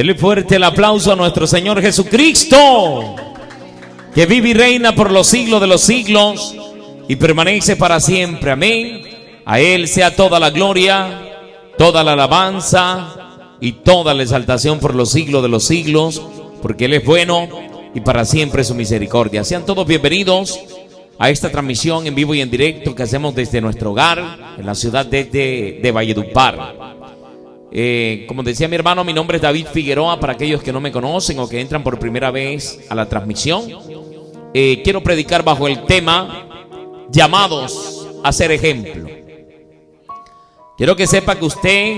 Dele fuerte el aplauso a nuestro Señor Jesucristo, que vive y reina por los siglos de los siglos y permanece para siempre. Amén. A Él sea toda la gloria, toda la alabanza y toda la exaltación por los siglos de los siglos, porque Él es bueno y para siempre su misericordia. Sean todos bienvenidos a esta transmisión en vivo y en directo que hacemos desde nuestro hogar en la ciudad de Valledupar. Como decía mi hermano, mi nombre es David Figueroa. Para aquellos que no me conocen o que entran por primera vez a la transmisión, quiero predicar bajo el tema llamados a ser ejemplo. Quiero que sepa que usted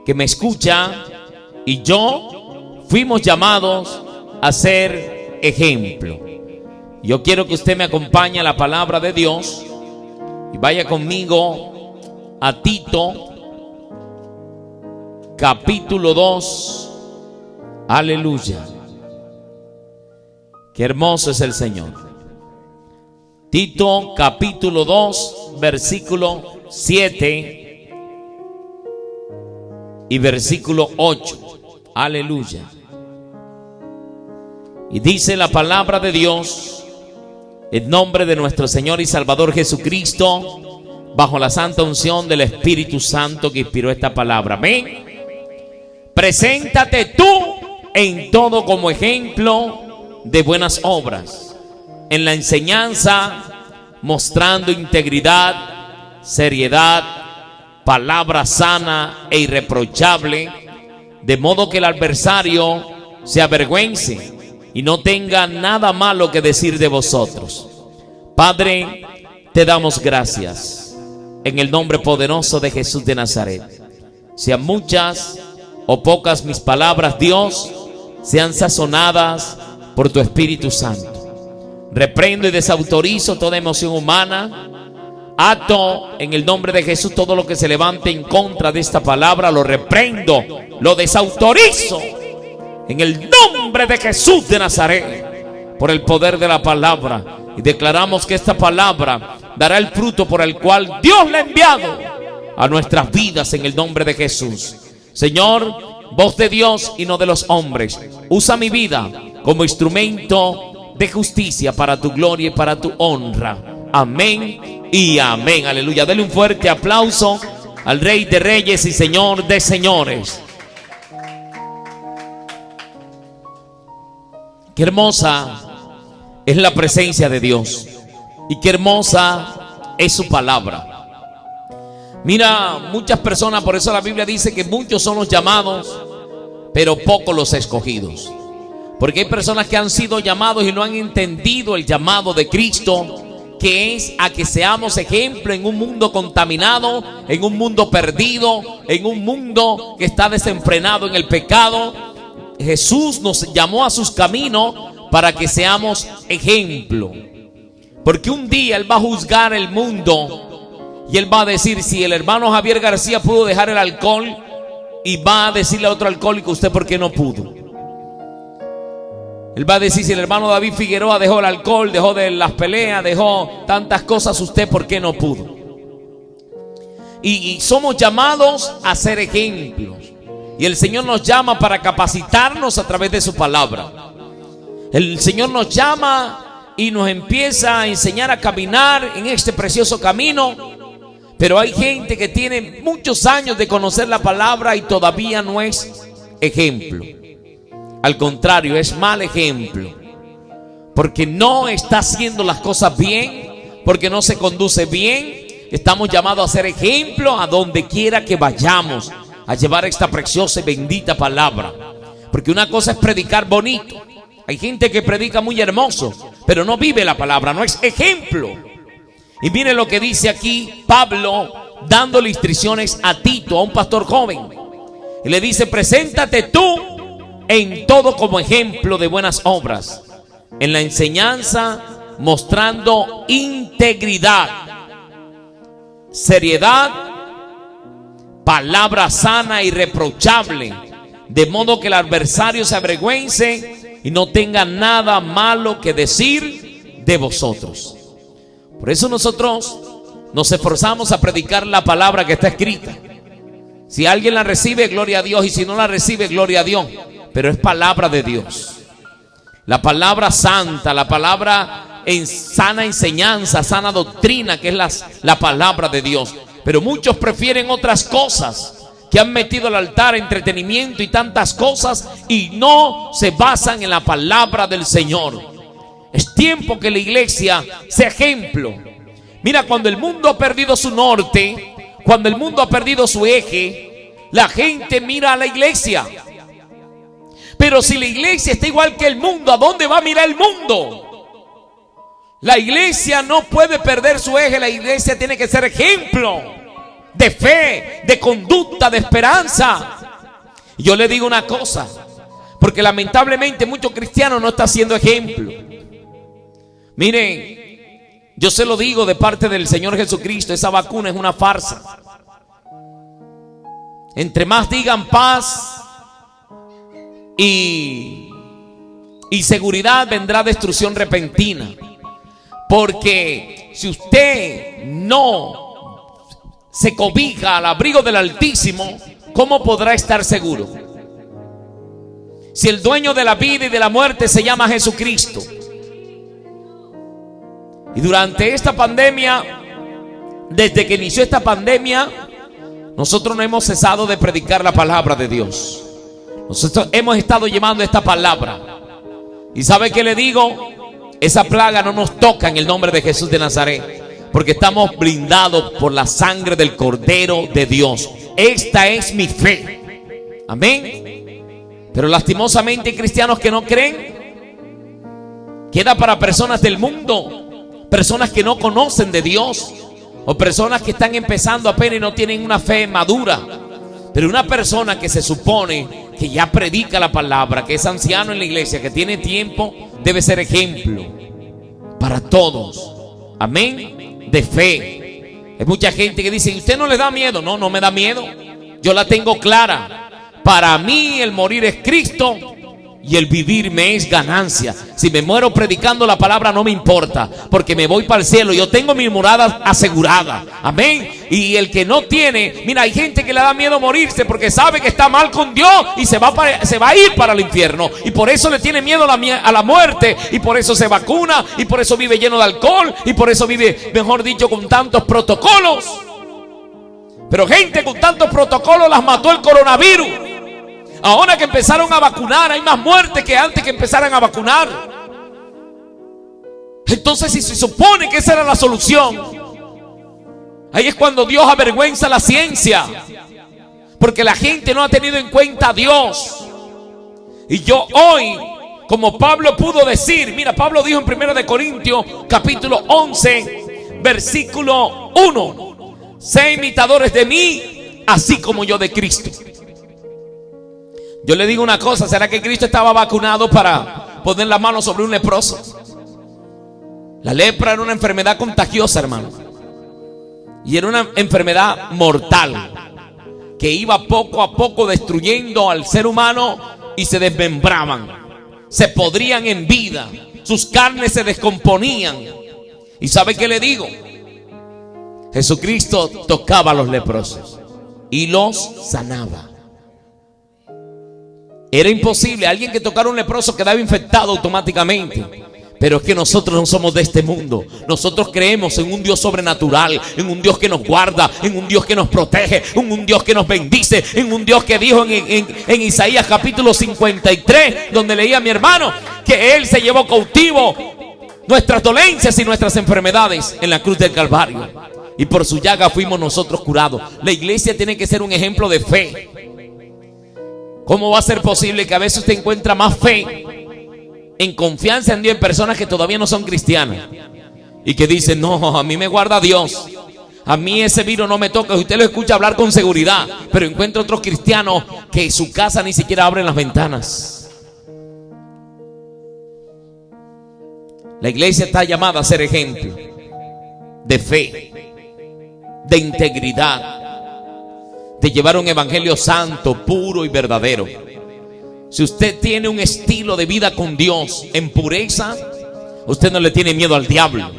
que me escucha y yo fuimos llamados a ser ejemplo. Yo quiero que usted me acompañe a la palabra de Dios y vaya conmigo a Tito capítulo 2. Aleluya. Qué hermoso es el Señor. Tito capítulo 2 versículo 7 y versículo 8. Aleluya. Y dice la palabra de Dios, en nombre de nuestro Señor y Salvador Jesucristo, bajo la santa unción del Espíritu Santo que inspiró esta palabra. Amén. Preséntate tú en todo como ejemplo de buenas obras, en la enseñanza, mostrando integridad, seriedad, palabra sana e irreprochable, de modo que el adversario se avergüence y no tenga nada malo que decir de vosotros. Padre, te damos gracias en el nombre poderoso de Jesús de Nazaret. Sean muchas o pocas mis palabras, Dios, sean sazonadas por tu Espíritu Santo. Reprendo y desautorizo toda emoción humana. Ato en el nombre de Jesús todo lo que se levante en contra de esta palabra. Lo reprendo, lo desautorizo en el nombre de Jesús de Nazaret, por el poder de la palabra. Y declaramos que esta palabra dará el fruto por el cual Dios la ha enviado a nuestras vidas en el nombre de Jesús. Señor, voz de Dios y no de los hombres, usa mi vida como instrumento de justicia para tu gloria y para tu honra. Amén y amén. Aleluya. Dele un fuerte aplauso al Rey de Reyes y Señor de Señores. Qué hermosa es la presencia de Dios y qué hermosa es su palabra. Mira, muchas personas, por eso la Biblia dice que muchos son los llamados, pero pocos los escogidos. Porque hay personas que han sido llamados y no han entendido el llamado de Cristo, que es a que seamos ejemplo en un mundo contaminado, en un mundo perdido, en un mundo que está desenfrenado en el pecado. Jesús nos llamó a sus caminos para que seamos ejemplo. Porque un día Él va a juzgar el mundo y Él va a decir, si el hermano Javier García pudo dejar el alcohol, y va a decirle a otro alcohólico, ¿usted por qué no pudo? Él va a decir, si el hermano David Figueroa dejó el alcohol, dejó de las peleas, dejó tantas cosas, ¿usted por qué no pudo? Y somos llamados a ser ejemplos. Y el Señor nos llama para capacitarnos a través de su palabra. El Señor nos llama y nos empieza a enseñar a caminar en este precioso camino. Pero hay gente que tiene muchos años de conocer la palabra y todavía no es ejemplo. Al contrario, es mal ejemplo. Porque no está haciendo las cosas bien, porque no se conduce bien. Estamos llamados a ser ejemplo a donde quiera que vayamos, a llevar esta preciosa y bendita palabra. Porque una cosa es predicar bonito. Hay gente que predica muy hermoso, pero no vive la palabra, no es ejemplo. Y mire lo que dice aquí Pablo, dándole instrucciones a Tito, a un pastor joven. Y le dice, preséntate tú en todo como ejemplo de buenas obras, en la enseñanza, mostrando integridad, seriedad, palabra sana y irreprochable, de modo que el adversario se avergüence y no tenga nada malo que decir de vosotros. Por eso nosotros nos esforzamos a predicar la palabra que está escrita. Si alguien la recibe, gloria a Dios, y si no la recibe, gloria a Dios. Pero es palabra de Dios, la palabra santa, la palabra en sana enseñanza, sana doctrina, que es la palabra de Dios. Pero muchos prefieren otras cosas, que han metido al altar entretenimiento y tantas cosas, y no se basan en la palabra del Señor. Es tiempo que la iglesia sea ejemplo. Mira, cuando el mundo ha perdido su norte, cuando el mundo ha perdido su eje, la gente mira a la iglesia. Pero si la iglesia está igual que el mundo, ¿a dónde va a mirar el mundo? La iglesia no puede perder su eje. La iglesia tiene que ser ejemplo de fe, de conducta, de esperanza. Y yo le digo una cosa, porque lamentablemente muchos cristianos no están siendo ejemplo. Miren, yo se lo digo de parte del Señor Jesucristo, esa vacuna es una farsa. Entre más digan paz y seguridad, vendrá destrucción repentina. Porque si usted no se cobija al abrigo del Altísimo, ¿cómo podrá estar seguro? Si el dueño de la vida y de la muerte se llama Jesucristo. Y durante esta pandemia, desde que inició esta pandemia, nosotros no hemos cesado de predicar la palabra de Dios. Nosotros hemos estado llevando esta palabra. ¿Y sabe qué le digo? Esa plaga no nos toca en el nombre de Jesús de Nazaret, porque estamos blindados por la sangre del Cordero de Dios. Esta es mi fe. Amén. Pero lastimosamente hay cristianos que no creen. Queda para personas del mundo, personas que no conocen de Dios, o personas que están empezando apenas y no tienen una fe madura. Pero una persona que se supone que ya predica la palabra, que es anciano en la iglesia, que tiene tiempo, debe ser ejemplo para todos. Amén. De fe. Hay mucha gente que dice: ¿y usted no le da miedo? No, no me da miedo. Yo la tengo clara. Para mí el morir es Cristo y el vivir me es ganancia. Si me muero predicando la palabra no me importa, porque me voy para el cielo. Yo tengo mi morada asegurada. Amén. Y el que no tiene, mira, hay gente que le da miedo morirse porque sabe que está mal con Dios y se va a ir para el infierno. Y por eso le tiene miedo a la muerte. Y por eso se vacuna. Y por eso vive lleno de alcohol. Y por eso vive, mejor dicho, con tantos protocolos. Pero gente con tantos protocolos las mató el coronavirus. Ahora que empezaron a vacunar, hay más muertes que antes que empezaran a vacunar. Entonces, si se supone que esa era la solución, ahí es cuando Dios avergüenza la ciencia, porque la gente no ha tenido en cuenta a Dios. Y yo hoy, como Pablo pudo decir, mira, Pablo dijo en 1 Corintios capítulo 11 versículo 1: sé imitadores de mí, así como yo de Cristo. Yo le digo una cosa: ¿será que Cristo estaba vacunado para poner la mano sobre un leproso? La lepra era una enfermedad contagiosa, hermano, y era una enfermedad mortal que iba poco a poco destruyendo al ser humano, y se desmembraban, se podrían en vida, sus carnes se descomponían. ¿Y sabe qué le digo? Jesucristo tocaba a los leprosos y los sanaba. Era imposible, alguien que tocara a un leproso quedaba infectado automáticamente. Pero es que nosotros no somos de este mundo. Nosotros creemos en un Dios sobrenatural, en un Dios que nos guarda, en un Dios que nos protege, en un Dios que nos bendice, en un Dios que dijo en Isaías capítulo 53, donde leía a mi hermano, que Él se llevó cautivo nuestras dolencias y nuestras enfermedades en la cruz del Calvario, y por su llaga fuimos nosotros curados. La iglesia tiene que ser un ejemplo de fe. ¿Cómo va a ser posible que a veces usted encuentra más fe en confianza en Dios en personas que todavía no son cristianas y que dicen: no, a mí me guarda Dios, a mí ese virus no me toca? Usted lo escucha hablar con seguridad, pero encuentra otros cristianos que en su casa ni siquiera abren las ventanas. La iglesia está llamada a ser ejemplo de fe, de integridad, de llevar un evangelio santo, puro y verdadero. Si usted tiene un estilo de vida con Dios en pureza, usted no le tiene miedo al diablo.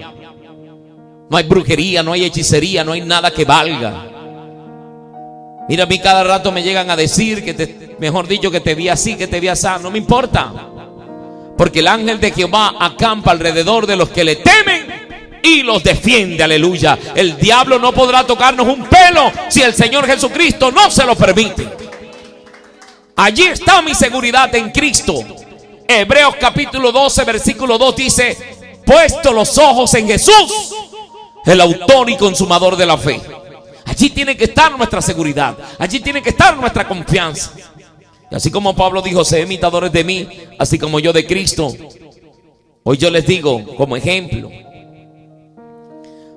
No hay brujería, no hay hechicería, no hay nada que valga. Mira, a mí cada rato me llegan a decir mejor dicho, que te vi así, que te vi así. No me importa, porque el ángel de Jehová acampa alrededor de los que le temen y los defiende, aleluya. El diablo no podrá tocarnos un pelo si el Señor Jesucristo no se lo permite. Allí está mi seguridad en Cristo. Hebreos capítulo 12 versículo 2 dice: puesto los ojos en Jesús, el autor y consumador de la fe. Allí tiene que estar nuestra seguridad, allí tiene que estar nuestra confianza. Y así como Pablo dijo: sed imitadores de mí, así como yo de Cristo. Hoy yo les digo como ejemplo.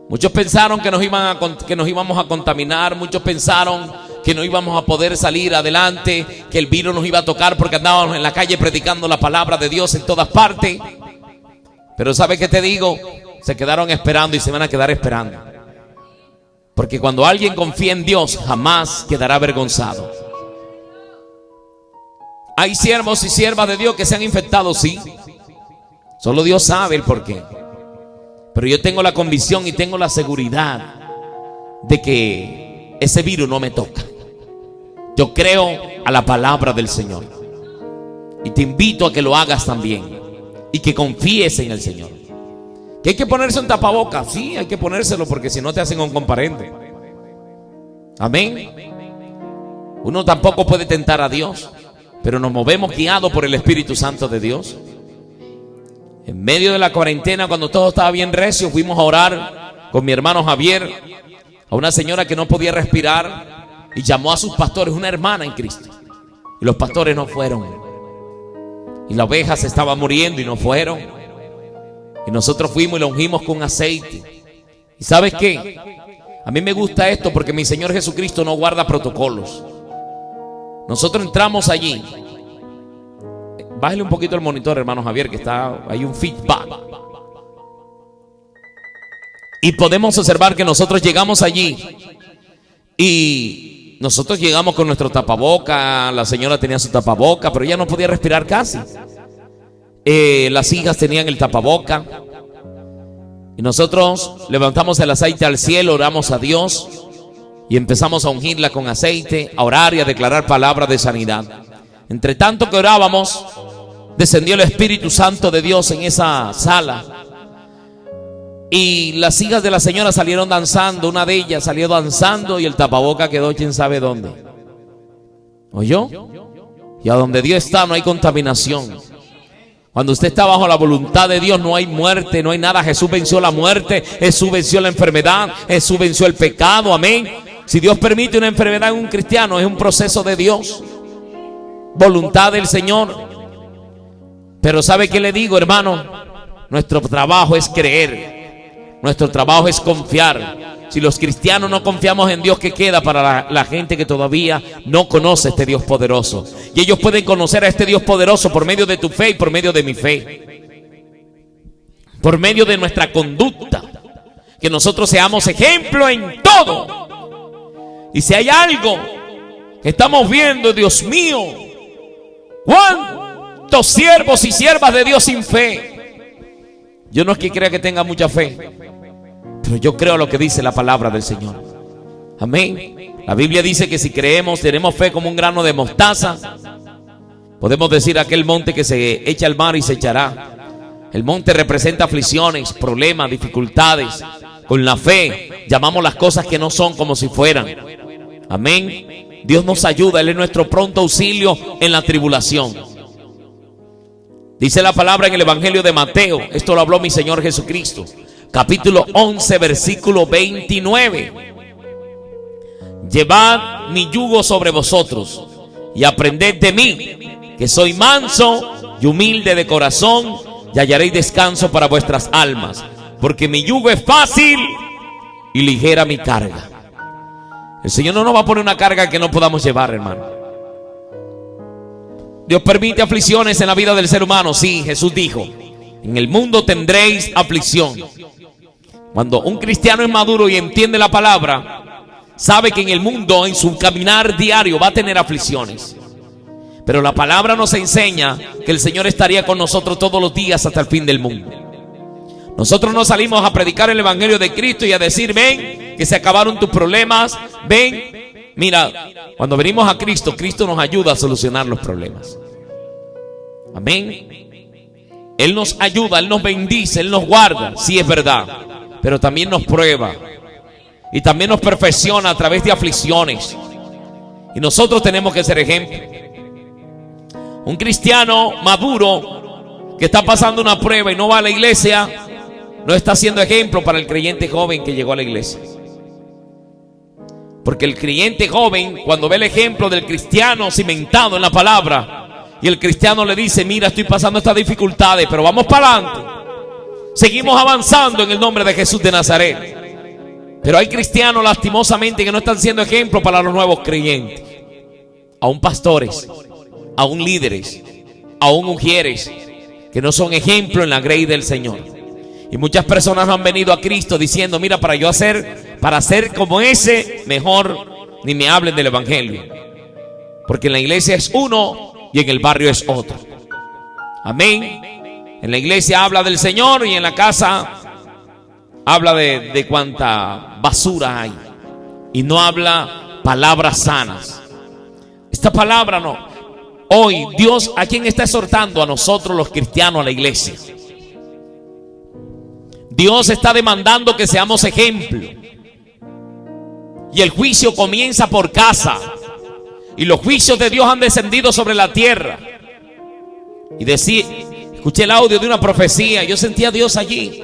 Muchos pensaron que nos íbamos a contaminar, muchos pensaron que no íbamos a poder salir adelante, que el virus nos iba a tocar porque andábamos en la calle predicando la palabra de Dios en todas partes. Pero ¿sabe qué te digo? Se quedaron esperando y se van a quedar esperando. Porque cuando alguien confía en Dios, jamás quedará avergonzado. Hay siervos y siervas de Dios que se han infectado, sí. Solo Dios sabe el porqué. Pero yo tengo la convicción y tengo la seguridad de que ese virus no me toca. Yo creo a la palabra del Señor. Y te invito a que lo hagas también. Y que confíes en el Señor. Que hay que ponerse un tapabocas. Sí, hay que ponérselo, porque si no te hacen un comparente. Amén. Uno tampoco puede tentar a Dios, pero nos movemos guiados por el Espíritu Santo de Dios. En medio de la cuarentena, cuando todo estaba bien recio, fuimos a orar con mi hermano Javier a una señora que no podía respirar y llamó a sus pastores, una hermana en Cristo. Y los pastores no fueron. Y la oveja se estaba muriendo y no fueron. Y nosotros fuimos y la ungimos con aceite. ¿Y sabes qué? A mí me gusta esto porque mi Señor Jesucristo no guarda protocolos. Nosotros entramos allí. Bájale un poquito el monitor, hermano Javier, que hay un feedback. Y podemos observar que nosotros llegamos allí y nosotros llegamos con nuestro tapaboca. La señora tenía su tapaboca, pero ella no podía respirar casi. Las hijas tenían el tapaboca. Y nosotros levantamos el aceite al cielo, oramos a Dios y empezamos a ungirla con aceite, a orar y a declarar palabras de sanidad. Entre tanto que orábamos, descendió el Espíritu Santo de Dios en esa sala. Y las hijas de la señora salieron danzando. Una de ellas salió danzando y el tapaboca quedó quién sabe dónde. ¿Oyó? Y a donde Dios está no hay contaminación. Cuando usted está bajo la voluntad de Dios no hay muerte, no hay nada. Jesús venció la muerte, Jesús venció la enfermedad, Jesús venció el pecado, amén. Si Dios permite una enfermedad en un cristiano, es un proceso de Dios, voluntad del Señor. Pero ¿sabe qué le digo, hermano? Nuestro trabajo es creer, nuestro trabajo es confiar. Si los cristianos no confiamos en Dios, ¿qué queda para la gente que todavía no conoce a este Dios poderoso? Y ellos pueden conocer a este Dios poderoso por medio de tu fe y por medio de mi fe, por medio de nuestra conducta, que nosotros seamos ejemplo en todo. Y si hay algo que estamos viendo, Dios mío, ¿cuántos siervos y siervas de Dios sin fe? Yo no es que crea que tenga mucha fe, pero yo creo lo que dice la palabra del Señor. Amén. La Biblia dice que si creemos, tenemos fe como un grano de mostaza, podemos decir a aquel monte que se echa al mar y se echará. El monte representa aflicciones, problemas, dificultades. Con la fe llamamos las cosas que no son como si fueran. Amén. Dios nos ayuda, Él es nuestro pronto auxilio en la tribulación. Dice la palabra en el Evangelio de Mateo, esto lo habló mi Señor Jesucristo, capítulo 11, versículo 29. Llevad mi yugo sobre vosotros y aprended de mí, que soy manso y humilde de corazón, y hallaréis descanso para vuestras almas, porque mi yugo es fácil y ligera mi carga. El Señor no nos va a poner una carga que no podamos llevar, hermano. Dios permite aflicciones en la vida del ser humano. Sí, Jesús dijo: en el mundo tendréis aflicción. Cuando un cristiano es maduro y entiende la palabra, sabe que en el mundo, en su caminar diario, va a tener aflicciones. Pero la palabra nos enseña que el Señor estaría con nosotros todos los días hasta el fin del mundo. Nosotros no salimos a predicar el Evangelio de Cristo y a decir: ven, que se acabaron tus problemas, ven, Mira, cuando venimos a Cristo, Cristo nos ayuda a solucionar los problemas. Amén. Él nos ayuda, Él nos bendice, Él nos guarda. Sí, es verdad. Pero también nos prueba. Y también nos perfecciona a través de aflicciones. Y nosotros tenemos que ser ejemplo. Un cristiano maduro que está pasando una prueba y no va a la iglesia, no está siendo ejemplo para el creyente joven que llegó a la iglesia. Porque el creyente joven, cuando ve el ejemplo del cristiano cimentado en la palabra, y el cristiano le dice: mira, estoy pasando estas dificultades, pero vamos para adelante, seguimos avanzando en el nombre de Jesús de Nazaret. Pero hay cristianos lastimosamente que no están siendo ejemplo para los nuevos creyentes, aún pastores, aún líderes, aún mujeres que no son ejemplo en la grey del Señor. Y muchas personas han venido a Cristo diciendo: mira, para ser como ese, mejor ni me hablen del evangelio, porque en la iglesia es uno y en el barrio es otro. Amén. En la iglesia habla del Señor y en la casa habla de cuánta basura hay, y no habla palabras sanas. Esta palabra no. Hoy Dios, ¿a quién está exhortando? A nosotros los cristianos, a la iglesia. Dios está demandando que seamos ejemplo. Y el juicio comienza por casa. Y los juicios de Dios han descendido sobre la tierra. Y escuché el audio de una profecía. Yo sentía a Dios allí.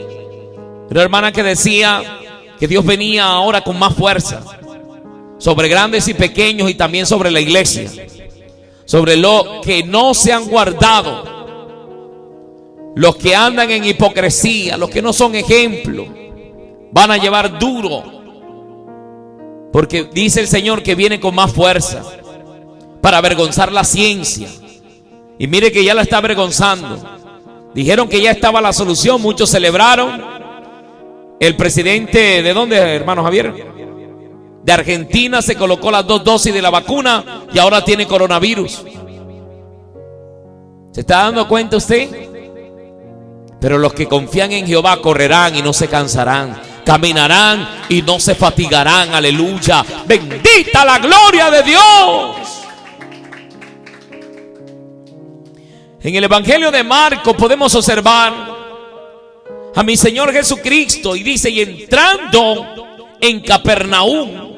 Una hermana que decía que Dios venía ahora con más fuerza sobre grandes y pequeños, y también sobre la iglesia, sobre lo que no se han guardado, los que andan en hipocresía, los que no son ejemplo, van a llevar duro, porque dice el Señor que viene con más fuerza para avergonzar la ciencia. Y mire que ya la está avergonzando. Dijeron que ya estaba la solución, muchos celebraron. El presidente, ¿de dónde, hermano Javier? De Argentina, se colocó las 2 dosis de la vacuna y ahora tiene coronavirus. ¿Se está dando cuenta usted? Pero los que confían en Jehová correrán y no se cansarán, caminarán y no se fatigarán. Aleluya. Bendita la gloria de Dios. En el Evangelio de Marcos podemos observar a mi Señor Jesucristo, y dice: y entrando en Capernaum,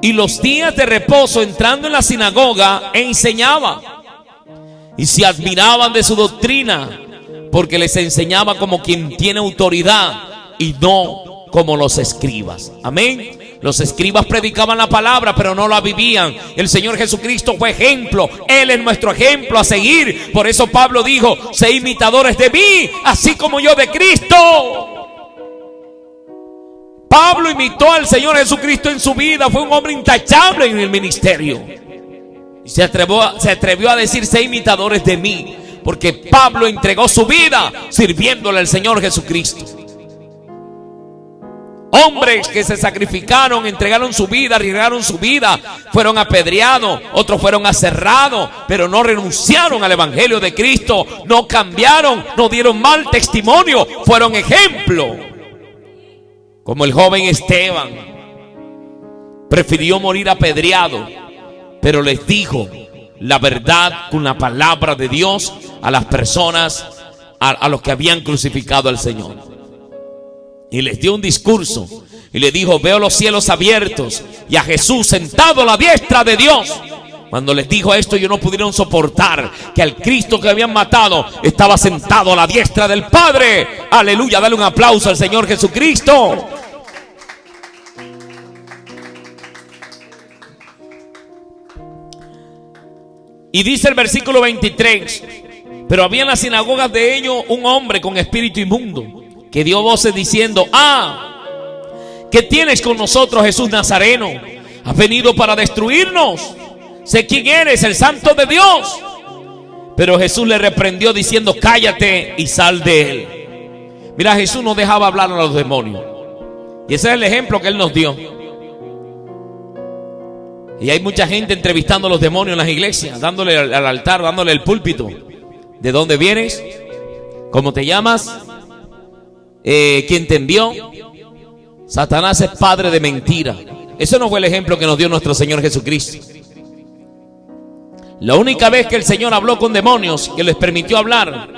y los días de reposo, entrando en la sinagoga, enseñaba. Y se admiraban de su doctrina, porque les enseñaba como quien tiene autoridad y no como los escribas. Amén. Los escribas predicaban la palabra, pero no la vivían. El Señor Jesucristo fue ejemplo. Él es nuestro ejemplo a seguir. Por eso Pablo dijo: sé imitadores de mí, así como yo de Cristo. Pablo imitó al Señor Jesucristo en su vida. Fue un hombre intachable en el ministerio. Y se atrevió a decir: sé imitadores de mí, porque Pablo entregó su vida sirviéndole al Señor Jesucristo. Hombres que se sacrificaron, entregaron su vida, arriesgaron su vida, fueron apedreados, otros fueron aserrados, pero no renunciaron al evangelio de Cristo, no cambiaron, no dieron mal testimonio, fueron ejemplo. Como el joven Esteban, prefirió morir apedreado, pero les dijo la verdad con la palabra de Dios a las personas, a los que habían crucificado al Señor. Y les dio un discurso y le dijo: veo los cielos abiertos y a Jesús sentado a la diestra de Dios. Cuando les dijo esto, ellos no pudieron soportar que al Cristo que habían matado estaba sentado a la diestra del Padre. Aleluya, dale un aplauso al Señor Jesucristo. Y dice el versículo 23: pero había en las sinagogas de ellos un hombre con espíritu inmundo, que dio voces diciendo: ¿qué tienes con nosotros, Jesús Nazareno? ¿Has venido para destruirnos? Sé quién eres, el Santo de Dios. Pero Jesús le reprendió diciendo: cállate y sal de él. Mira, Jesús no dejaba hablar a los demonios, y ese es el ejemplo que él nos dio. Y hay mucha gente entrevistando a los demonios en las iglesias, dándole al altar, dándole el púlpito. ¿De dónde vienes? ¿Cómo te llamas? ¿Quién te envió? Satanás es padre de mentira. Eso no fue el ejemplo que nos dio nuestro Señor Jesucristo. La única vez que el Señor habló con demonios, que les permitió hablar,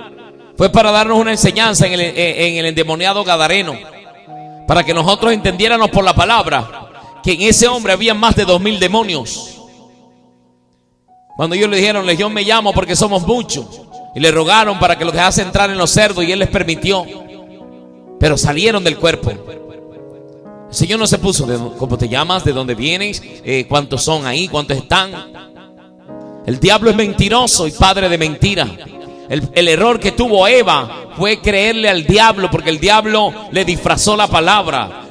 fue para darnos una enseñanza en el endemoniado gadareno, para que nosotros entendiéramos por la palabra que en ese hombre había más de 2000 demonios. Cuando ellos le dijeron, Legión me llamo porque somos muchos, y le rogaron para que los dejase entrar en los cerdos, y él les permitió, pero salieron del cuerpo. El Señor no se puso, ¿cómo te llamas? ¿De dónde vienes? ¿Cuántos son ahí? ¿Cuántos están? El diablo es mentiroso y padre de mentira. El error que tuvo Eva fue creerle al diablo, porque el diablo le disfrazó la palabra.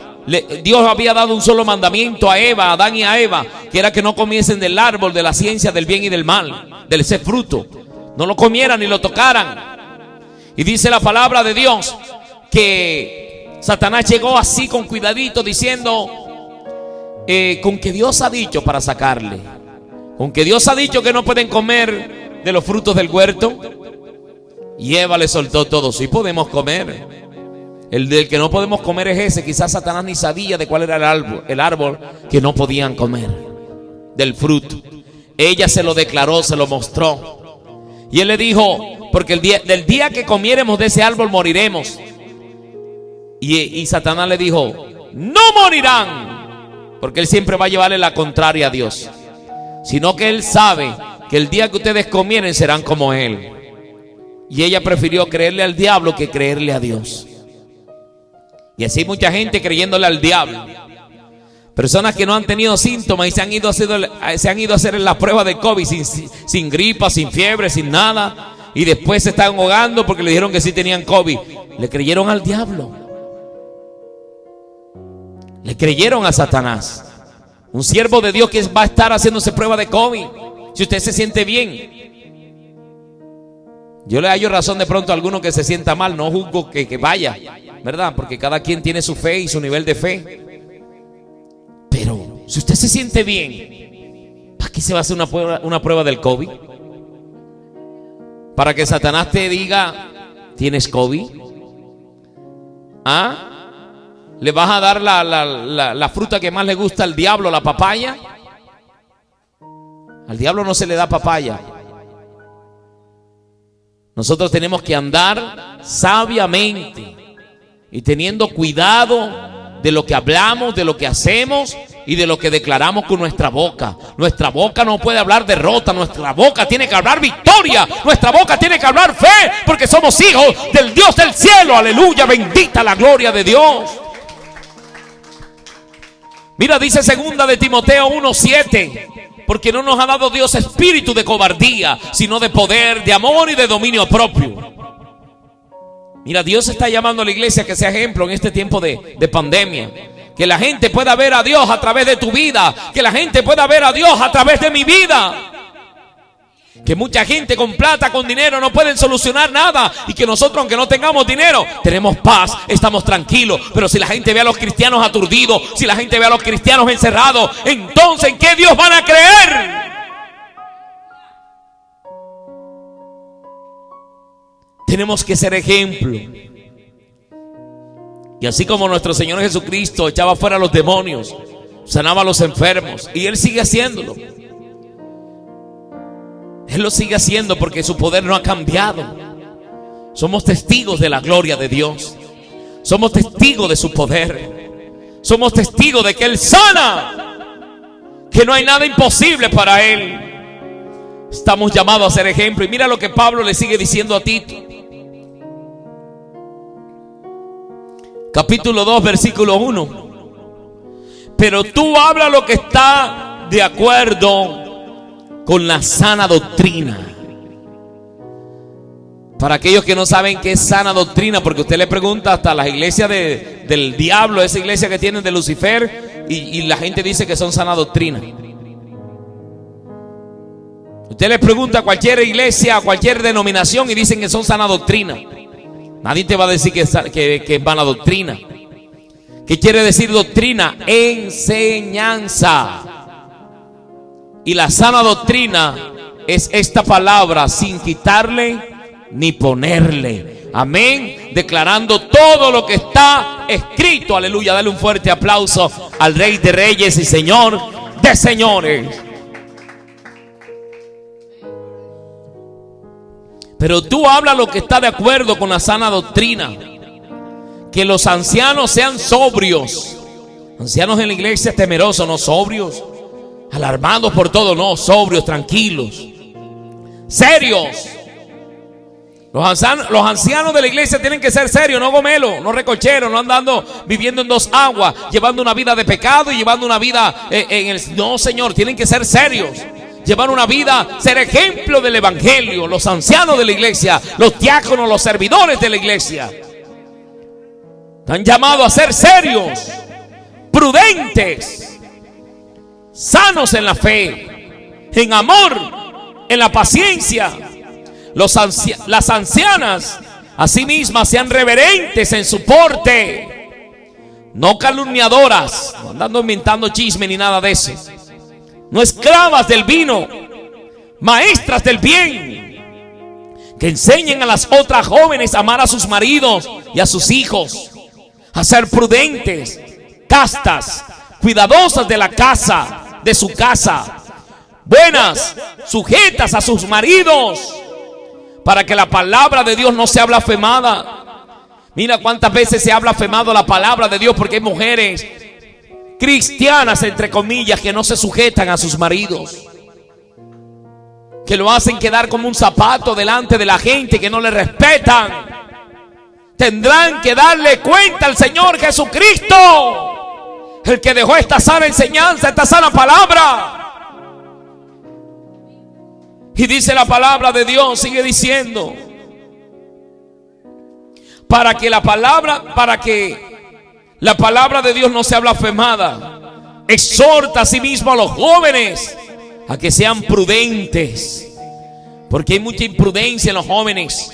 Dios había dado un solo mandamiento a Eva, a Adán y a Eva, que era que no comiesen del árbol de la ciencia del bien y del mal, de ese fruto. No lo comieran ni lo tocaran. Y dice la palabra de Dios que Satanás llegó así con cuidadito diciendo, con que Dios ha dicho para sacarle, con que Dios ha dicho que no pueden comer de los frutos del huerto. Y Eva le soltó todo. Sí podemos comer. El del que no podemos comer es ese. Quizás Satanás ni sabía de cuál era el árbol que no podían comer, del fruto. Ella se lo declaró, se lo mostró. Y él le dijo, porque del día que comiéramos de ese árbol moriremos. Y Satanás le dijo, no morirán, porque él siempre va a llevarle la contraria a Dios, sino que él sabe que el día que ustedes comieren serán como él. Y ella prefirió creerle al diablo que creerle a Dios. Y así mucha gente creyéndole al diablo. Personas que no han tenido síntomas y se han ido a hacer la prueba de COVID sin gripa, sin fiebre, sin nada. Y después se están ahogando porque le dijeron que sí tenían COVID. Le creyeron al diablo. Le creyeron a Satanás. Un siervo de Dios que va a estar haciéndose prueba de COVID. Si usted se siente bien. Yo le hallo razón de pronto a alguno que se sienta mal. No juzgo que vaya, ¿verdad? Porque cada quien tiene su fe y su nivel de fe. Pero si usted se siente bien, ¿para qué se va a hacer una prueba del COVID? ¿Para que Satanás te diga, tienes COVID? ¿Ah? ¿Le vas a dar la fruta que más le gusta al diablo, la papaya? Al diablo no se le da papaya. Nosotros tenemos que andar sabiamente y teniendo cuidado de lo que hablamos, de lo que hacemos y de lo que declaramos con nuestra boca. Nuestra boca no puede hablar derrota, nuestra boca tiene que hablar victoria, nuestra boca tiene que hablar fe, porque somos hijos del Dios del cielo. Aleluya, bendita la gloria de Dios. Mira, dice 2 de Timoteo 1:7. Porque no nos ha dado Dios espíritu de cobardía, sino de poder, de amor y de dominio propio. Mira, Dios está llamando a la iglesia que sea ejemplo en este tiempo de pandemia. Que la gente pueda ver a Dios a través de tu vida. Que la gente pueda ver a Dios a través de mi vida. Que mucha gente con plata, con dinero no pueden solucionar nada. Y que nosotros, aunque no tengamos dinero, tenemos paz, estamos tranquilos. Pero si la gente ve a los cristianos aturdidos, si la gente ve a los cristianos encerrados, entonces ¿en qué Dios van a creer? Tenemos que ser ejemplo. Y así como nuestro Señor Jesucristo echaba fuera a los demonios, sanaba a los enfermos, y Él sigue haciéndolo. Él lo sigue haciendo porque su poder no ha cambiado. Somos testigos de la gloria de Dios. Somos testigos de su poder. Somos testigos de que Él sana, que no hay nada imposible para Él. Estamos llamados a ser ejemplo. Y mira lo que Pablo le sigue diciendo a Tito. Capítulo 2, versículo 1. Pero tú habla lo que está de acuerdo con la sana doctrina. Para aquellos que no saben qué es sana doctrina, porque usted le pregunta hasta a las iglesias del diablo, esa iglesia que tienen de Lucifer, y la gente dice que son sana doctrina. Usted le pregunta a cualquier iglesia, a cualquier denominación, y dicen que son sana doctrina. Nadie te va a decir que es vana doctrina. ¿Qué quiere decir doctrina? Enseñanza. Y la sana doctrina es esta palabra, sin quitarle ni ponerle. Amén. Declarando todo lo que está escrito. Aleluya. Dale un fuerte aplauso al Rey de Reyes y Señor de Señores. Pero tú habla lo que está de acuerdo con la sana doctrina. Que los ancianos sean sobrios. Ancianos en la iglesia temerosos, no sobrios. Alarmados por todo, no, sobrios, tranquilos. Serios. Los ancianos de la iglesia tienen que ser serios, no gomelos, no recocheros, no andando viviendo en dos aguas, llevando una vida de pecado y llevando una vida no, Señor, tienen que ser serios. Llevar una vida, ser ejemplo del evangelio. Los ancianos de la iglesia, los diáconos, los servidores de la iglesia están llamados a ser serios, prudentes, sanos en la fe, en amor, en la paciencia. Las ancianas asimismas sean reverentes en su porte, no calumniadoras, no andando inventando chisme ni nada de eso, no esclavas del vino, maestras del bien, que enseñen a las otras jóvenes a amar a sus maridos y a sus hijos, a ser prudentes, castas, cuidadosas de la casa, de su casa, buenas, sujetas a sus maridos, para que la palabra de Dios no sea blasfemada. Mira cuántas veces se ha blasfemado la palabra de Dios, porque hay mujeres cristianas, entre comillas, que no se sujetan a sus maridos, que lo hacen quedar como un zapato delante de la gente, que no le respetan. Tendrán que darle cuenta al Señor Jesucristo, el que dejó esta sana enseñanza, esta sana palabra. Y dice la palabra de Dios, sigue diciendo, para que la palabra de Dios no sea blasfemada, exhorta a sí mismo a los jóvenes a que sean prudentes, porque hay mucha imprudencia en los jóvenes.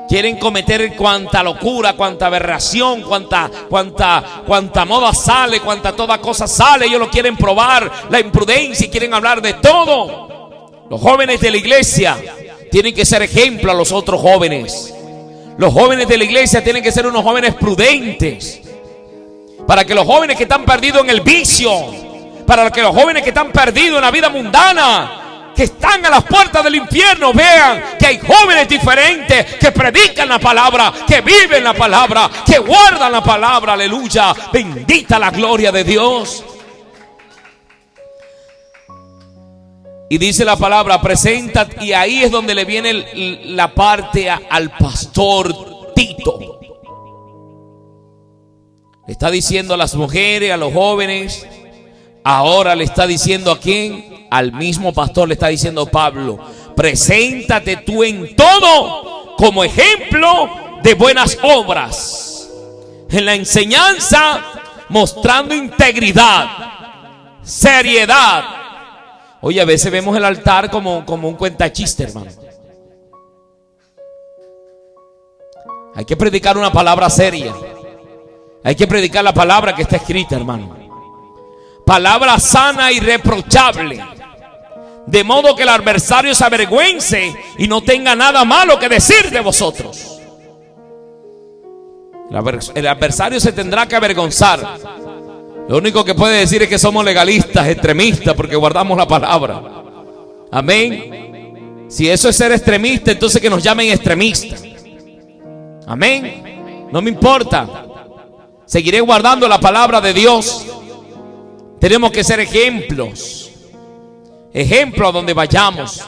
Quieren cometer cuanta locura, cuanta aberración, cuanta moda sale, cuanta toda cosa sale. Ellos lo quieren probar, la imprudencia, y quieren hablar de todo. Los jóvenes de la iglesia tienen que ser ejemplo a los otros jóvenes. Los jóvenes de la iglesia tienen que ser unos jóvenes prudentes, para que los jóvenes que están perdidos en el vicio, para que los jóvenes que están perdidos en la vida mundana, que están a las puertas del infierno, vean que hay jóvenes diferentes que predican la palabra, que viven la palabra, que guardan la palabra. Aleluya, bendita la gloria de Dios. Y dice la palabra, presenta, y ahí es donde le viene la parte al pastor Tito. Le está diciendo a las mujeres, a los jóvenes. Ahora le está diciendo a quién, al mismo pastor le está diciendo Pablo, preséntate tú en todo como ejemplo de buenas obras, en la enseñanza mostrando integridad, seriedad. Oye, a veces vemos el altar como un cuentachiste, hermano. Hay que predicar una palabra seria. Hay que predicar la palabra que está escrita, hermano. Palabra sana y reprochable, de modo que el adversario se avergüence y no tenga nada malo que decir de vosotros. El adversario se tendrá que avergonzar. Lo único que puede decir es que somos legalistas, extremistas, porque guardamos la palabra. Amén. Si eso es ser extremista, entonces que nos llamen extremistas. Amén. No me importa. Seguiré guardando la palabra de Dios. Tenemos que ser ejemplos. Ejemplos a donde vayamos.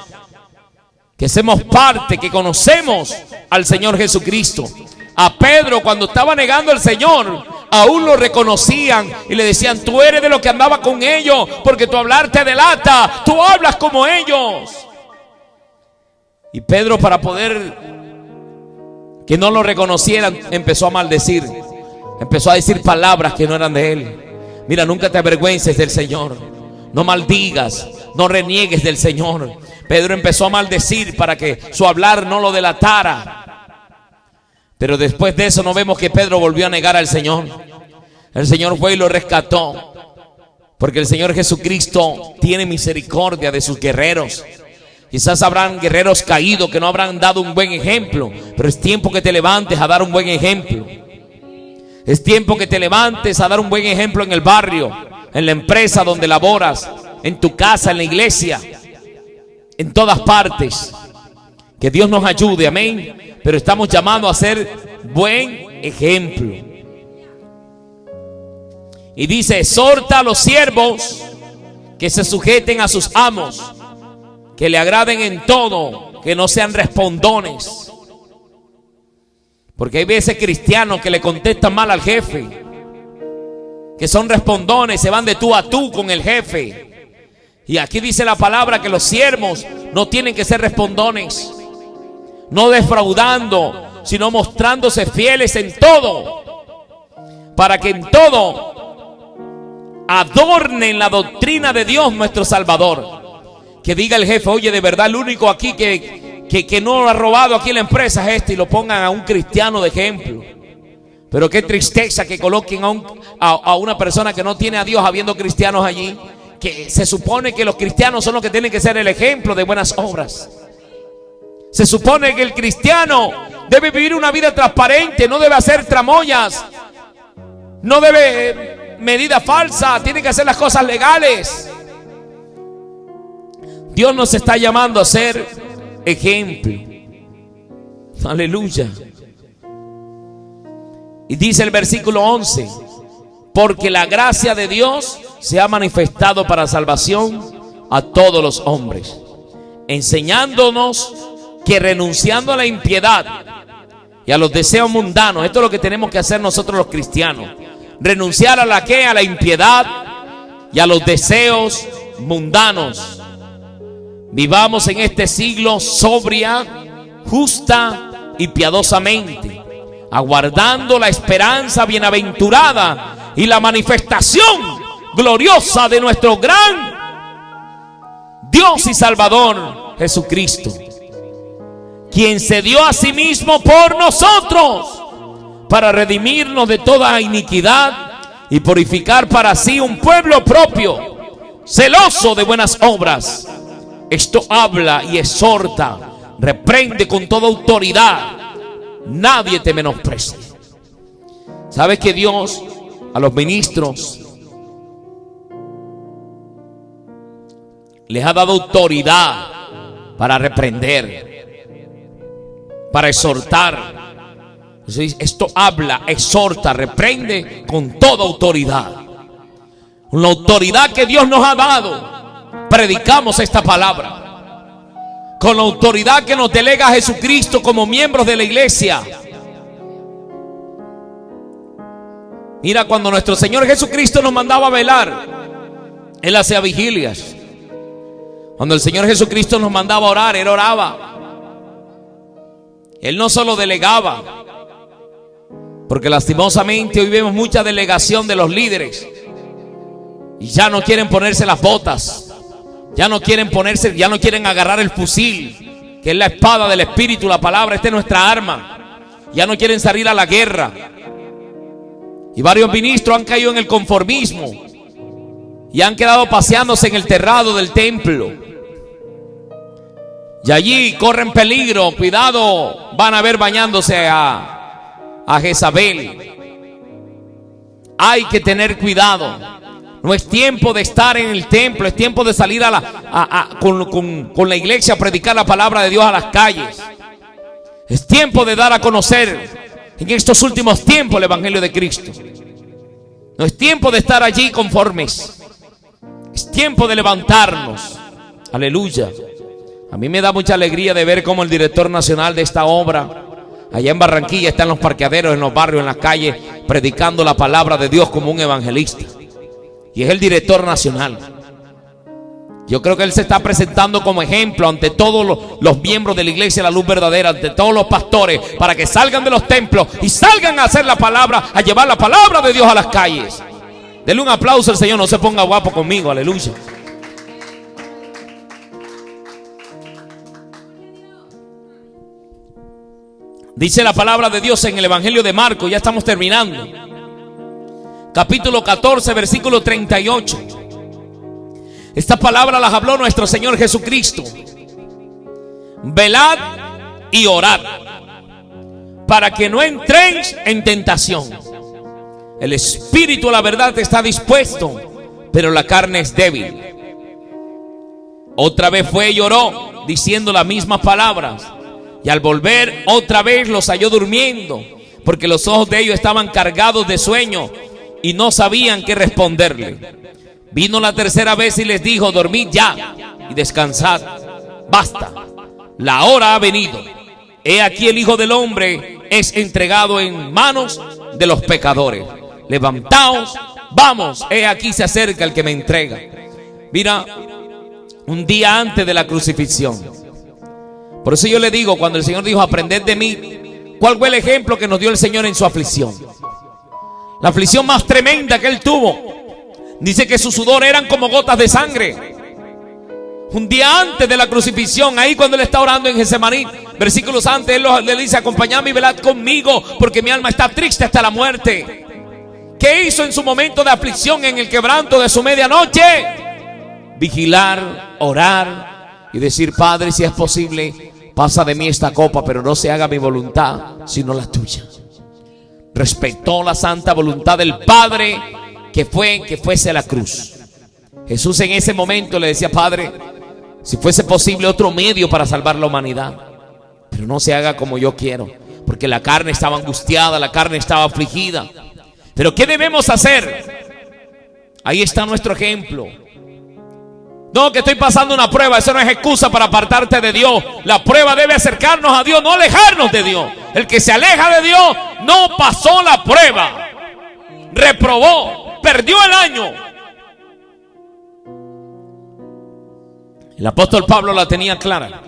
Que seamos parte, que conocemos al Señor Jesucristo. A Pedro, cuando estaba negando al Señor, aún lo reconocían y le decían: tú eres de los que andaba con ellos, porque tu hablar te delata, tú hablas como ellos. Y Pedro, para poder que no lo reconocieran, empezó a maldecir, empezó a decir palabras que no eran de él. Mira, nunca te avergüences del Señor, no maldigas, no reniegues del Señor. Pedro empezó a maldecir para que su hablar no lo delatara. Pero después de eso no vemos que Pedro volvió a negar al Señor. El Señor fue y lo rescató, porque el Señor Jesucristo tiene misericordia de sus guerreros. Quizás habrán guerreros caídos que no habrán dado un buen ejemplo, pero es tiempo que te levantes a dar un buen ejemplo. Es tiempo que te levantes a dar un buen ejemplo en el barrio, en la empresa donde laboras, en tu casa, en la iglesia, en todas partes. Que Dios nos ayude, amén. Pero estamos llamados a ser buen ejemplo. Y dice: exhorta a los siervos que se sujeten a sus amos, que le agraden en todo, que no sean respondones. Porque hay veces cristianos que le contestan mal al jefe, que son respondones, se van de tú a tú con el jefe. Y aquí dice la palabra que los siervos no tienen que ser respondones, no defraudando, sino mostrándose fieles en todo, para que en todo adornen la doctrina de Dios nuestro Salvador. Que diga el jefe: oye, de verdad el único aquí que no ha robado aquí en la empresa es este, y lo pongan a un cristiano de ejemplo. Pero qué tristeza que coloquen a una persona que no tiene a Dios habiendo cristianos allí, que se supone que los cristianos son los que tienen que ser el ejemplo de buenas obras. Se supone que el cristiano debe vivir una vida transparente, no debe hacer tramoyas, no debe medida falsa, tiene que hacer las cosas legales. Dios nos está llamando a ser ejemplo. Aleluya. Y dice el versículo 11: porque la gracia de Dios se ha manifestado para salvación a todos los hombres, enseñándonos que renunciando a la impiedad y a los deseos mundanos, esto es lo que tenemos que hacer nosotros los cristianos, renunciar a la impiedad y a los deseos mundanos. Vivamos en este siglo sobria, justa y piadosamente, aguardando la esperanza bienaventurada y la manifestación gloriosa de nuestro gran Dios y Salvador Jesucristo, quien se dio a sí mismo por nosotros para redimirnos de toda iniquidad y purificar para sí un pueblo propio, celoso de buenas obras. Esto habla y exhorta, reprende con toda autoridad. Nadie te menosprecie. ¿Sabes que Dios a los ministros les ha dado autoridad para reprender, para exhortar? Esto habla, exhorta, reprende con toda autoridad. Con la autoridad que Dios nos ha dado, predicamos esta palabra. Con la autoridad que nos delega Jesucristo como miembros de la iglesia. Mira, cuando nuestro Señor Jesucristo nos mandaba a velar, Él hacía vigilias. Cuando el Señor Jesucristo nos mandaba a orar, Él oraba. Él no solo delegaba, porque lastimosamente hoy vemos mucha delegación de los líderes y ya no quieren ponerse las botas. Ya no quieren agarrar el fusil, que es la espada del Espíritu, la palabra. Esta es nuestra arma. Ya no quieren salir a la guerra. Y varios ministros han caído en el conformismo y han quedado paseándose en el terrado del templo. Y allí corren peligro. Cuidado, van a ver bañándose a Jezabel. Hay que tener cuidado. No es tiempo de estar en el templo, es tiempo de salir con la iglesia a predicar la palabra de Dios a las calles. Es tiempo de dar a conocer en estos últimos tiempos el Evangelio de Cristo. No es tiempo de estar allí conformes. Es tiempo de levantarnos. Aleluya. A mí me da mucha alegría de ver cómo el director nacional de esta obra allá en Barranquilla está en los parqueaderos, en los barrios, en las calles, predicando la palabra de Dios como un evangelista. Y es el director nacional. Yo creo que él se está presentando como ejemplo ante todos los miembros de la iglesia de la luz verdadera, ante todos los pastores, para que salgan de los templos y salgan a hacer la palabra, a llevar la palabra de Dios a las calles. Denle un aplauso al Señor, no se ponga guapo conmigo, aleluya. Dice la palabra de Dios en el Evangelio de Marcos, ya estamos terminando. Capítulo 14, versículo 38. Estas palabras las habló nuestro Señor Jesucristo. velad y orad, para que no entréis en tentación. El espíritu, la verdad, está dispuesto, pero la carne es débil. Otra vez fue y oró, diciendo las mismas palabras. Y al volver otra vez los halló durmiendo, porque los ojos de ellos estaban cargados de sueño y no sabían qué responderle. Vino la tercera vez y les dijo: dormid ya y descansad. Basta, la hora ha venido. He aquí el Hijo del Hombre es entregado en manos de los pecadores. Levantaos, vamos, he aquí se acerca el que me entrega. Mira, un día antes de la crucifixión. Por eso yo le digo, cuando el Señor dijo: aprended de mí, ¿cuál fue el ejemplo que nos dio el Señor en su aflicción? La aflicción más tremenda que Él tuvo. Dice que sus sudores eran como gotas de sangre. Un día antes de la crucifixión, ahí cuando Él está orando en Getsemaní, versículos antes, Él le dice: acompañadme y velad conmigo, porque mi alma está triste hasta la muerte. ¿Qué hizo en su momento de aflicción, en el quebranto de su medianoche? Vigilar, orar y decir: Padre, si es posible, pasa de mí esta copa, pero no se haga mi voluntad, sino la tuya. Respetó la santa voluntad del Padre, que fuese a la cruz. Jesús en ese momento le decía: Padre, si fuese posible otro medio para salvar la humanidad, pero no se haga como yo quiero, porque la carne estaba angustiada, la carne estaba afligida. Pero ¿qué debemos hacer? Ahí está nuestro ejemplo. No, que estoy pasando una prueba, eso no es excusa para apartarte de Dios. La prueba debe acercarnos a Dios, no alejarnos de Dios. El que se aleja de Dios no pasó la prueba, reprobó, perdió el año. El apóstol Pablo la tenía clara: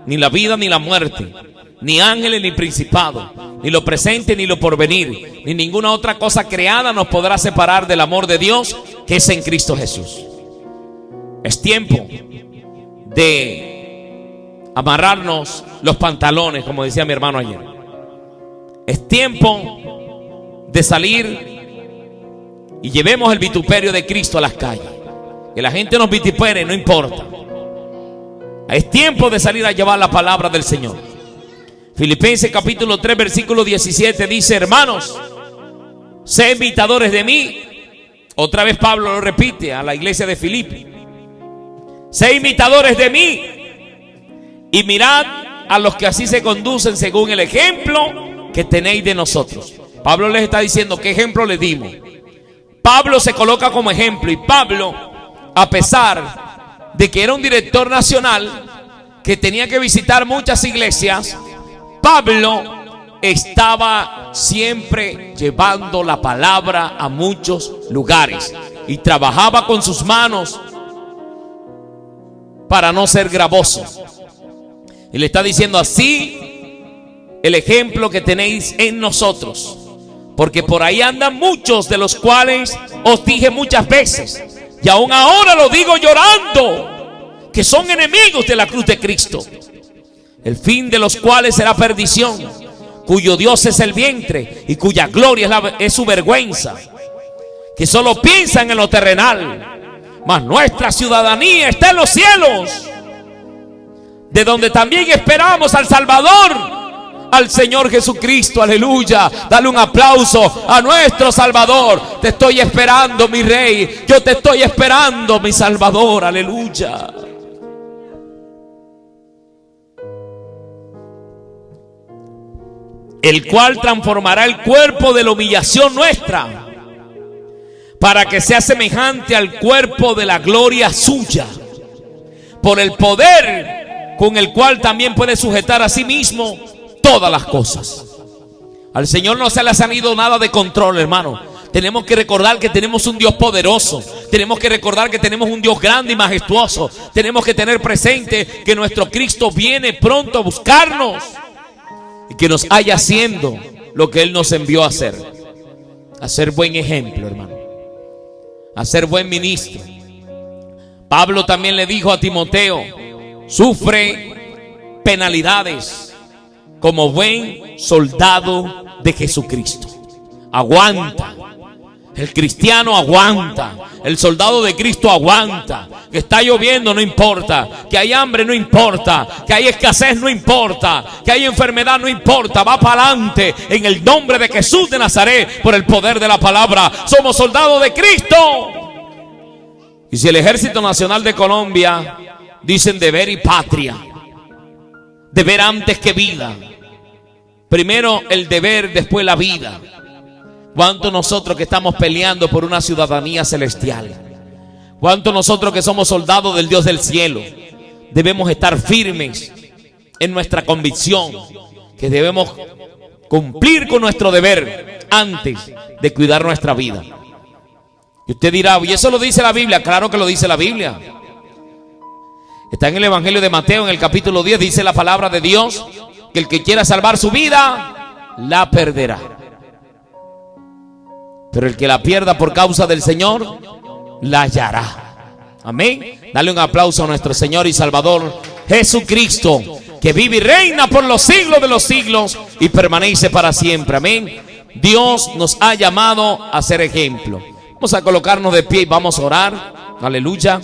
ni la vida ni la muerte, ni ángeles ni principados, ni lo presente ni lo porvenir, ni ninguna otra cosa creada nos podrá separar del amor de Dios que es en Cristo Jesús. Es tiempo de amarrarnos los pantalones, como decía mi hermano ayer. Es tiempo de salir y llevemos el vituperio de Cristo a las calles. Que la gente nos vitupere, no importa. Es tiempo de salir a llevar la palabra del Señor. Filipenses capítulo 3 versículo 17 dice: hermanos, sed imitadores de mí. Otra vez Pablo lo repite a la iglesia de Filipi: sed imitadores de mí y mirad a los que así se conducen según el ejemplo que tenéis de nosotros. Pablo les está diciendo qué ejemplo les dimos. Pablo se coloca como ejemplo, y Pablo, a pesar de que era un director nacional que tenía que visitar muchas iglesias, Pablo estaba siempre llevando la palabra a muchos lugares y trabajaba con sus manos para no ser gravoso. Y le está diciendo: así el ejemplo que tenéis en nosotros, porque por ahí andan muchos de los cuales os dije muchas veces, y aún ahora lo digo llorando, que son enemigos de la cruz de Cristo, el fin de los cuales será perdición, cuyo Dios es el vientre y cuya gloria es su vergüenza, que solo piensan en lo terrenal, mas nuestra ciudadanía está en los cielos, de donde también esperamos al Salvador, al Señor Jesucristo. Aleluya. Dale un aplauso a nuestro Salvador. Te estoy esperando, mi Rey. Yo te estoy esperando, mi Salvador. Aleluya. El cual transformará el cuerpo de la humillación nuestra, para que sea semejante al cuerpo de la gloria suya, por el poder con el cual también puede sujetar a sí mismo todas las cosas. Al Señor no se le ha salido nada de control, hermano. Tenemos que recordar que tenemos un Dios poderoso. Tenemos que recordar que tenemos un Dios grande y majestuoso. Tenemos que tener presente que nuestro Cristo viene pronto a buscarnos y que nos haya haciendo lo que Él nos envió a hacer. A ser buen ejemplo, hermano. A ser buen ministro. Pablo también le dijo a Timoteo: sufre penalidades como buen soldado de Jesucristo. Aguanta. El cristiano aguanta, el soldado de Cristo aguanta. Que está lloviendo no importa, que hay hambre no importa, que hay escasez no importa, que hay enfermedad no importa. Va para adelante en el nombre de Jesús de Nazaret, por el poder de la palabra. Somos soldados de Cristo. Y si el Ejército Nacional de Colombia dicen deber y patria, deber antes que vida, primero el deber, después la vida. ¿Cuánto nosotros que estamos peleando por una ciudadanía celestial? ¿Cuánto nosotros que somos soldados del Dios del cielo debemos estar firmes en nuestra convicción que debemos cumplir con nuestro deber antes de cuidar nuestra vida? Y usted dirá, ¿y eso lo dice la Biblia? Claro que lo dice la Biblia. Está en el Evangelio de Mateo, en el capítulo 10, dice la palabra de Dios que el que quiera salvar su vida, la perderá. Pero el que la pierda por causa del Señor, la hallará. Amén. Dale un aplauso a nuestro Señor y Salvador Jesucristo, que vive y reina por los siglos de los siglos y permanece para siempre. Amén. Dios nos ha llamado a ser ejemplo. Vamos a colocarnos de pie y vamos a orar. Aleluya.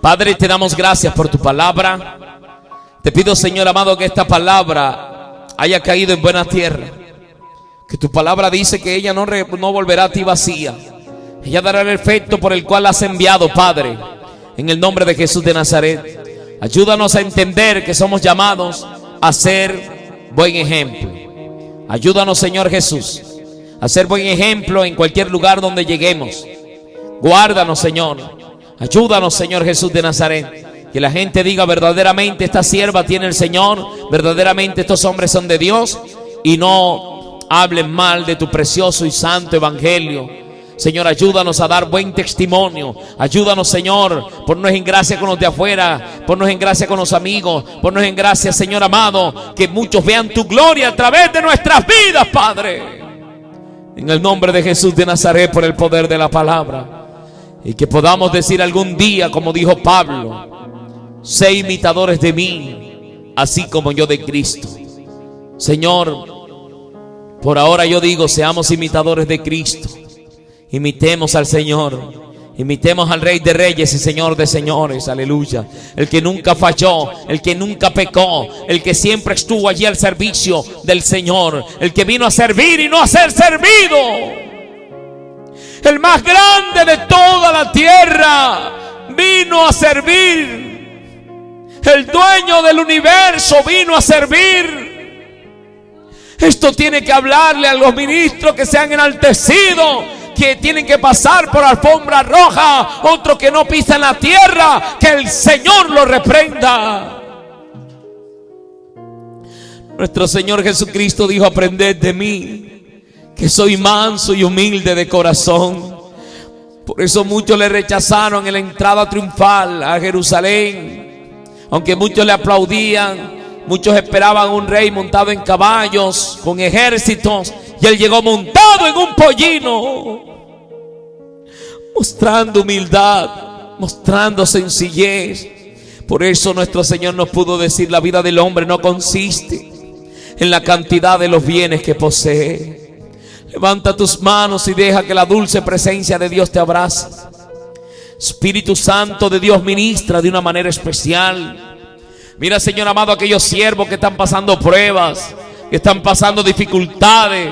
Padre, te damos gracias por tu palabra. Te pido, Señor amado, que esta palabra haya caído en buena tierra. Que tu palabra dice que ella no volverá a ti vacía. Ella dará el efecto por el cual la has enviado, Padre. En el nombre de Jesús de Nazaret, ayúdanos a entender que somos llamados a ser buen ejemplo. Ayúdanos, Señor Jesús, a ser buen ejemplo en cualquier lugar donde lleguemos. Guárdanos, Señor. Ayúdanos, Señor Jesús de Nazaret. Que la gente diga, verdaderamente esta sierva tiene el Señor, verdaderamente estos hombres son de Dios, y no hablen mal de tu precioso y santo evangelio. Señor, ayúdanos a dar buen testimonio. Ayúdanos, Señor, ponnos en gracia con los de afuera, ponnos en gracia con los amigos, ponnos en gracia, Señor amado, que muchos vean tu gloria a través de nuestras vidas, Padre. En el nombre de Jesús de Nazaret, por el poder de la palabra. Y que podamos decir algún día, como dijo Pablo, sé imitadores de mí, así como yo de Cristo. Señor, por ahora yo digo, seamos imitadores de Cristo. Imitemos al Señor, imitemos al Rey de Reyes y Señor de Señores. Aleluya. El que nunca falló, el que nunca pecó, el que siempre estuvo allí al servicio del Señor, el que vino a servir y no a ser servido. El más grande de toda la tierra vino a servir. El dueño del universo vino a servir. Esto tiene que hablarle a los ministros que se han enaltecido, que tienen que pasar por alfombra roja, otros que no pisan la tierra, que el Señor los reprenda. Nuestro Señor Jesucristo dijo, aprended de mí, que soy manso y humilde de corazón. Por eso muchos le rechazaron en la entrada triunfal a Jerusalén. Aunque muchos le aplaudían, muchos esperaban un rey montado en caballos, con ejércitos, y él llegó montado en un pollino, mostrando humildad, mostrando sencillez. Por eso nuestro Señor nos pudo decir, la vida del hombre no consiste en la cantidad de los bienes que posee. Levanta tus manos y deja que la dulce presencia de Dios te abrace. Espíritu Santo de Dios ministra de una manera especial. Mira, Señor amado, aquellos siervos que están pasando pruebas, que están pasando dificultades,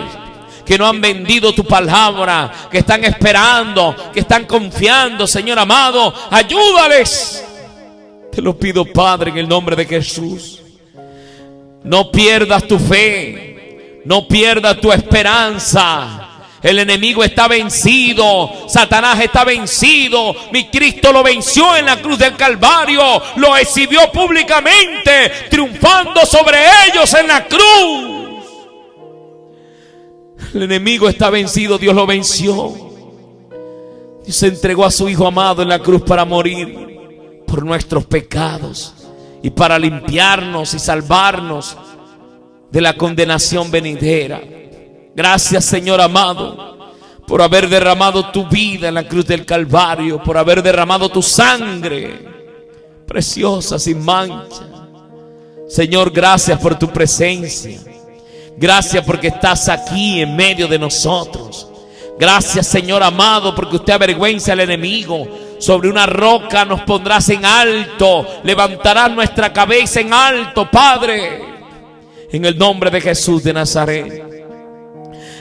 que no han vendido tu palabra, que están esperando, que están confiando. Señor amado, ayúdales. Te lo pido, Padre, en el nombre de Jesús. No pierdas tu fe, no pierdas tu esperanza. El enemigo está vencido, Satanás está vencido. Mi Cristo lo venció en la cruz del Calvario, lo exhibió públicamente, triunfando sobre ellos en la cruz. El enemigo está vencido, Dios lo venció. Dios se entregó a su Hijo amado en la cruz para morir por nuestros pecados y para limpiarnos y salvarnos de la condenación venidera. Gracias, Señor amado, por haber derramado tu vida en la cruz del Calvario, por haber derramado tu sangre preciosa, sin mancha. Señor, gracias por tu presencia. Gracias porque estás aquí en medio de nosotros. Gracias, Señor amado, porque usted avergüenza al enemigo. Sobre una roca nos pondrás en alto, levantarás nuestra cabeza en alto, Padre, en el nombre de Jesús de Nazaret.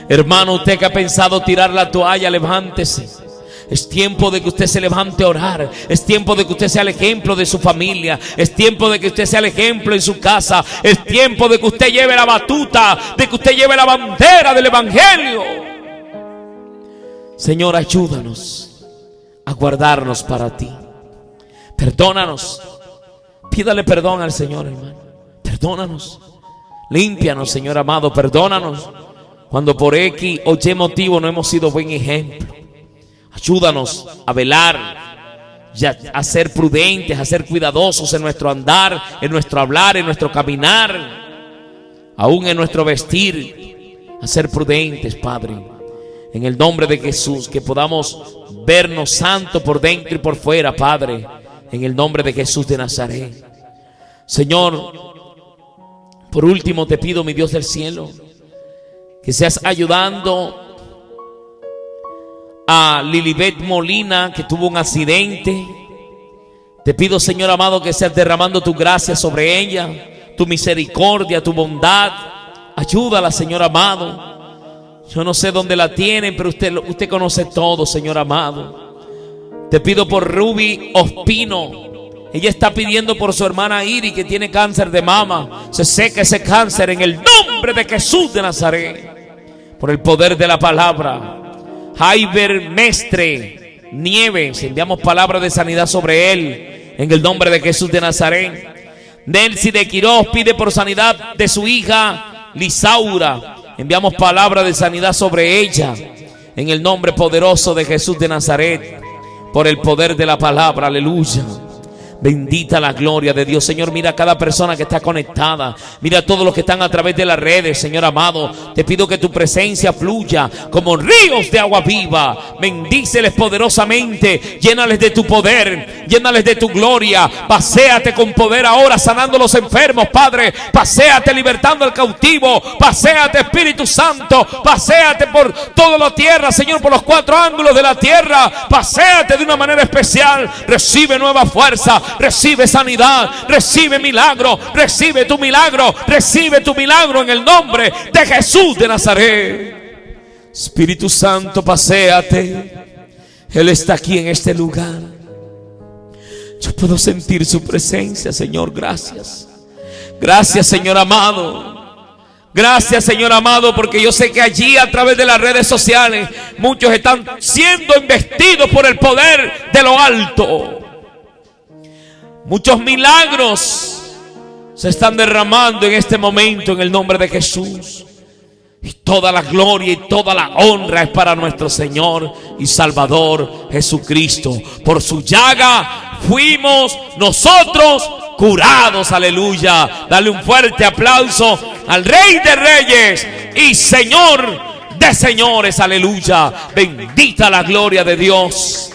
Hermano, usted que ha pensado tirar la toalla, levántese. Es tiempo de que usted se levante a orar. Es tiempo de que usted sea el ejemplo de su familia. Es tiempo de que usted sea el ejemplo en su casa. Es tiempo de que usted lleve la batuta, de que usted lleve la bandera del evangelio. Señor, ayúdanos a guardarnos para ti. Perdónanos. Pídale perdón al Señor, hermano. Perdónanos. Límpianos, Señor amado. Perdónanos cuando por X o Y motivo no hemos sido buen ejemplo. Ayúdanos a velar, a ser prudentes, a ser cuidadosos en nuestro andar, en nuestro hablar, en nuestro caminar, aún en nuestro vestir, a ser prudentes, Padre. En el nombre de Jesús, que podamos vernos santos por dentro y por fuera, Padre. En el nombre de Jesús de Nazaret. Señor, por último te pido, mi Dios del cielo, que seas ayudando a Lilibet Molina, que tuvo un accidente. Te pido, Señor amado, que seas derramando tu gracia sobre ella, tu misericordia, tu bondad. Ayúdala, Señor amado. Yo no sé dónde la tienen, pero usted conoce todo, Señor amado. Te pido por Ruby Ospino. Ella está pidiendo por su hermana Iri, que tiene cáncer de mama. Se seca ese cáncer en el nombre de Jesús de Nazaret, por el poder de la palabra. Jaiber Mestre Nieves, enviamos palabra de sanidad sobre él en el nombre de Jesús de Nazaret. Nelcy de Quiroz pide por sanidad de su hija Lisaura. Enviamos palabra de sanidad sobre ella en el nombre poderoso de Jesús de Nazaret, por el poder de la palabra. Aleluya. Bendita la gloria de Dios. Señor, mira a cada persona que está conectada. Mira a todos los que están a través de las redes, Señor amado. Te pido que tu presencia fluya como ríos de agua viva. Bendíceles poderosamente. Llénales de tu poder, llénales de tu gloria. Paséate con poder ahora, sanando a los enfermos, Padre. Paséate libertando al cautivo. Paséate, Espíritu Santo. Paséate por toda la tierra, Señor, por los cuatro ángulos de la tierra. Paséate de una manera especial. Recibe nueva fuerza. Recibe sanidad, recibe milagro, recibe tu milagro, recibe tu milagro en el nombre de Jesús de Nazaret. Espíritu Santo, paséate. Él está aquí en este lugar. Yo puedo sentir su presencia, Señor. Gracias. Gracias, Señor amado. Gracias, Señor amado, porque yo sé que allí a través de las redes sociales muchos están siendo investidos por el poder de lo alto. Muchos milagros se están derramando en este momento en el nombre de Jesús. Y toda la gloria y toda la honra es para nuestro Señor y Salvador Jesucristo. Por su llaga fuimos nosotros curados. Aleluya. Dale un fuerte aplauso al Rey de Reyes y Señor de señores. Aleluya. Bendita la gloria de Dios.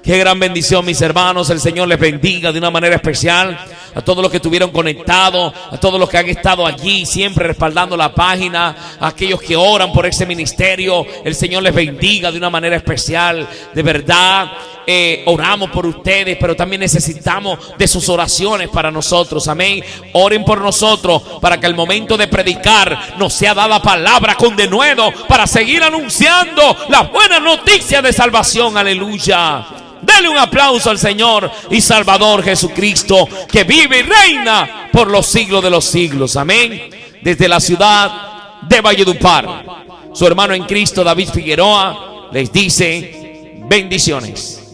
Qué gran bendición, mis hermanos. El Señor les bendiga de una manera especial. A todos los que estuvieron conectados, a todos los que han estado allí siempre respaldando la página, a aquellos que oran por ese ministerio, el Señor les bendiga de una manera especial. De verdad, oramos por ustedes, pero también necesitamos de sus oraciones para nosotros. Amén. Oren por nosotros para que al momento de predicar nos sea dada palabra con denuedo para seguir anunciando las buenas noticias de salvación. Aleluya. Dale un aplauso al Señor y Salvador Jesucristo, que vive y reina por los siglos de los siglos. Amén. Desde la ciudad de Valledupar, su hermano en Cristo, David Figueroa, les dice bendiciones.